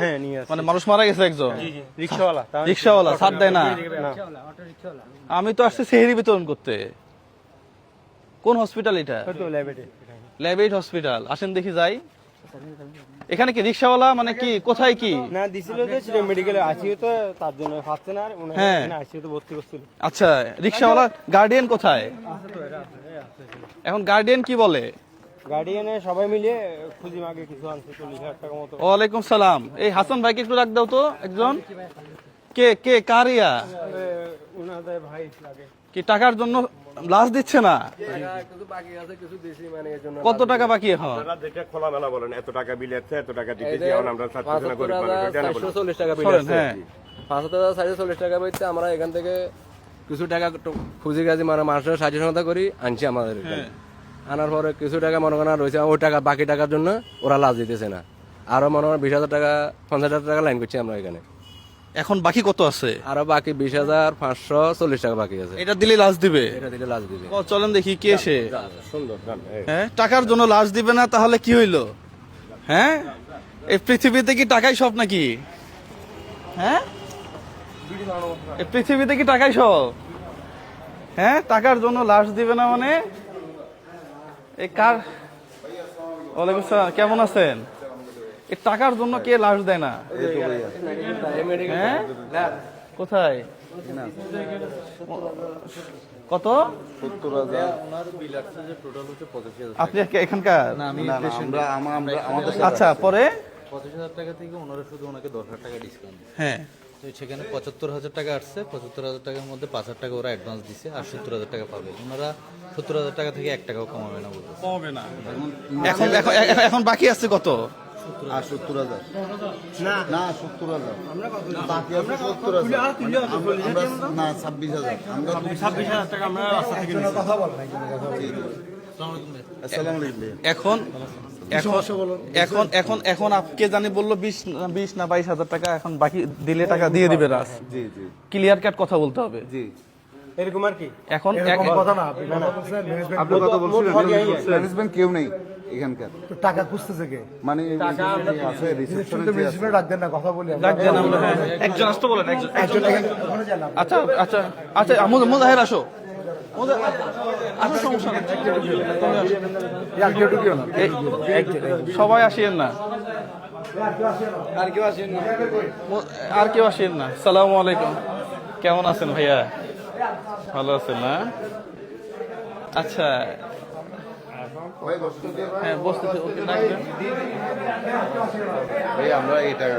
হ্যাঁ নিয়ে আসছি। মানে মানুষ মারা গেছে একজন, রিক্সাওয়ালা রিক্সাওয়ালা ছাড় দেয় না। আমি তো আসছি সেহেরি বিতরণ করতে। কোন হসপিটাল এটা? ল্যাবেট হসপিটাল। আসেন দেখি যাই। এখানে কি রিক্সাওয়ালা মানে কি কোথায় কি? না দিছিল তো সেটা মেডিকেলে আইসিইউ তো তার জন্য পাচ্ছে না আর উনি হ্যাঁ। এখানে আইসিইউ তো ভর্তি করছিল। আচ্ছা, রিক্সাওয়ালা গার্ডিয়ান কোথায়? এখন গার্ডিয়ান কি বলে? গার্ডিয়ানে সবাই মিলে খুঁজি মাগে কিছু আনছে 40,000 টাকা মতো। ওয়ালাইকুম সালাম। এই হাসান ভাইকে একটু রাখ দাও তো একজন। কে কে কারিয়া? উনাদের ভাই লাগে। কি টাকার জন্য লাশ দিচ্ছে না? কিছু বাকি আছে কিছু দিছি মানে এর জন্য। কত টাকা বাকি এখন? আপনারা দেখে খোলামেলা বলেন এত টাকা বিল আছে এত টাকা দিতেছি এখন আমরা ছাত্রছাত্রী না গরিব মানুষ এটা না বলেন 440 টাকা বিল শোনেন, আছে। হ্যাঁ 5,440 টাকা বইতে আমরা এখান থেকে কিছু টাকা খুঁজি গাজি মানে মাসের 60 সন্ধ্যা করি আনছি আমাদের এখানে। আনার পরে কিছু টাকা মনে করেন রয়েছে ওই টাকা বাকি টাকার জন্য ওরা লাজ দিতেছে না। আরো মনে করেন 20,000 টাকা 50,000 টাকা লাইন করছি আমরা এখানে। এখন বাকি কত আছে? আরো বাকি 20,540 টাকা বাকি আছে। এটা দিলে লাশ দিবে? এটা দিলে লাজ দিবে। ও চলেন দেখি কে সে। সুন্দর গান হ্যাঁ, টাকার জন্য লাশ দিবে না তাহলে কি হইলো? হ্যাঁ, এই পৃথিবীতে কি টাকাই সব নাকি? হ্যাঁ, এই পৃথিবীতে কি টাকাই সব? হ্যাঁ, টাকার জন্য লাশ দিবে না মানে এই কার? ওয়ালাইকুম আসসালাম, কেমন আছেন? এই টাকার জন্য কে লাশ দেয় না? হ্যাঁ, কোথায় কত? 70,000 ওনার বিল আসছে যে টোটাল হচ্ছে 85,000 আপনি এখানকার? না আমি না, আমরা আমাদের আচ্ছা, পরে 85,000 টাকা থেকে ওনারা শুধু ওনাকে 10,000 টাকা ডিসকাউন্ট দিচ্ছে। হ্যাঁ তো সেখানে 75,000 টাকা আসছে, 75,000 টাকার মধ্যে 5,000 টাকা ওরা অ্যাডভান্স দিছে আর 70,000 টাকা পাবে। ওনারা 70,000 টাকা থেকে 1 টাকাও কমাবে না বলতেছে। কমবে না। এখন এখন এখন বাকি আছে কত? আর 70,000 না 70,000 বাকি আছে 70,000 না 26,000 আমরা 26,000 টাকা আমরা রাস্তা থেকে নিয়েছি। আসসালামু আলাইকুম। এখন এখন এখন এখন এখন আপকে জানি বললো 20 না 22,000 টাকা এখন বাকি দিলে টাকা দিয়ে দিবে রাস। জি জি ক্লিয়ার কাট কথা বলতে হবে। জি এরকম আর কি এখন কথা না আপনি আপনি কথা বলছিলেন ম্যানেজমেন্ট কেউ নেই এখানকার টাকা খুঁজতেছে কে? মানে আছে রিসেপশনে রিসিপশনে ডাক দেন না, কথা বলি আমরা। ডাক দেন আমরা। হ্যাঁ, একজন আসতে বলেন একজন। একজন ওখানে যান না। আচ্ছা আচ্ছা আচ্ছা, মুজাহির আসো। আসো, সমস্যা নেই। একজন ঢুকিও না। সবাই আসিয়েন না, আর কেউ আসেন না। আর কেউ আসিয়েন না। সালামু আলাইকুম, কেমন আছেন ভাইয়া? ভালো আছেন না? আচ্ছা, হ্যাঁ বসতে ভাই আমরা এই টাকা